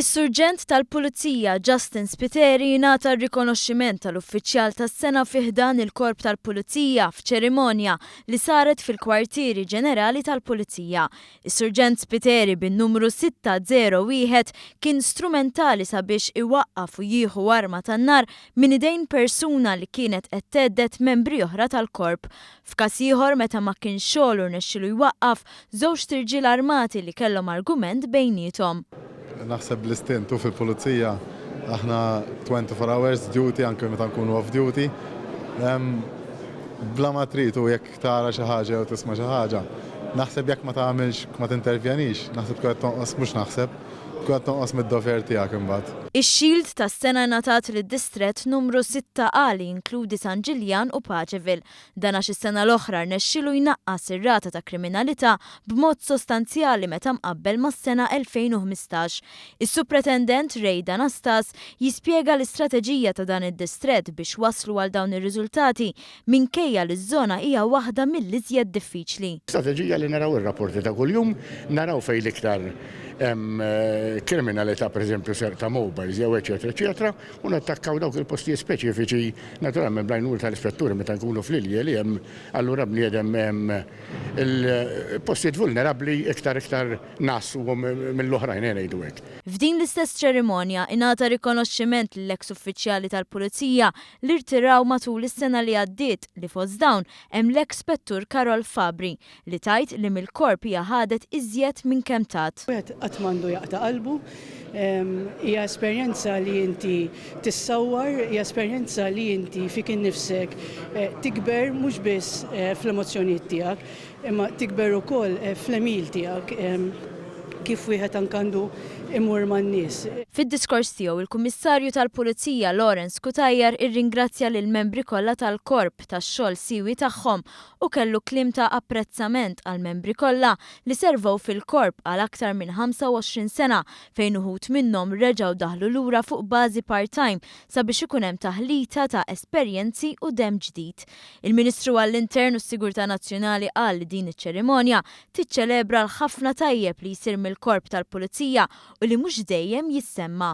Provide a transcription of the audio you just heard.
Is-Surġent tal-Pulizija Justin Spiteri ngħata r-rikonoxximent tal-Uffiċjal tas-Sena fi ħdan il-Korp tal-Pulizija f'ċerimonja li saret fil-Kwartieri Ġenerali tal-Pulizija. Is-Surġent Spiteri bin-numru 601 kien strumentali sabiex iwaqqaf u jieħu arma tan-nar minn idejn persuna li kienet qed thedded membri oħra tal-Korp. F'każ ieħor meta ma kienx xogħol u rnexxielu jwaqqaf żewġ tirġiel armati li kellhom argument bejniethom. Naħseb l-istintu fil-pulizija aħna 24 hours duty anke meta nkunu off duty. Bla ma tritu jekk tara xi ħaġa jew tisma' xi ħaġa. Naħseb jekk ma tagħmilx ma tintervjenix, naħseb tkun qed tonqos mhux naħseb, tkun qed tonqos mid-dover tiegħek imbagħad. Ix-Shield tas-sena ngħatat lid-Distrett numru 6A li jinkludi San Ġiljan u Paċeville. Dan għax is-sena l-oħra rnexxielu jnaqqas ir-rata ta' kriminalità b'mod sostanzjali meta mqabbel mas-sena 2015. Is-Supretendent Reid Anastas jispjega l-istrateġija ta' dan id-distrett biex waslu għal dawn ir-riżultati minkejja li ż-żona hija waħda mill-iżjed diffiċli. Strateġija li naraw ir-rapporti ta' kuljum, naraw fejn l-iktar kriminalità pereżempju ta' mobiles jew eċetera, u nattakkaw dawk il-postijiet speċifiċi naturalment bl-għajnuna tal-ispetturi meta nkunu fl-ilja li hemm allura bniedem il-postijiet vulnerabbli iktar nasu mill-oħrajn ngħidu hekk. F'din l-istess ċerimonja ingħata rikonoxximent lill-eks uffiċjali tal-Pulizija li rtiraw matul is-sena li għaddiet li fost dawn hemm l-eks Spettur Karol Fabri li tajt li mill-korp hija ħadet iżjed minn kemm tat. Qatt m'għandu jaqta' qalbu, hija esperjenza li inti tissawwar, hija esperjenza li inti fik innifsek tikber mhux biss fl-emozzjonijiet tiegħek, imma tikber ukoll fl-emil tiegħek kif wieħed anke għandu imur man-nies. Fid-diskors tiegħu il-Kummissarju tal-Pulizija Lawrence Kutajjar irringrazzja lil membri kollha tal-Korp tax-xogħol siewi tagħhom u kellu kliem ta' apprezzament għal membri kollha li servew fil-Korp għal aktar minn 25 sena fejn uħud minnhom reġgħu daħlu lura fuq bażi part-time sabiex ikun hemm taħlita ta' esperjenzi u demm ġdid. Il-Ministru għall-Intern u s-Sigurtà Nazzjonali qal li din iċ-ċerimonja tiċċelebra l-ħafna tajjeb li jsir mill-Korp tal-Pulizija u li mhux dejjem jissemma.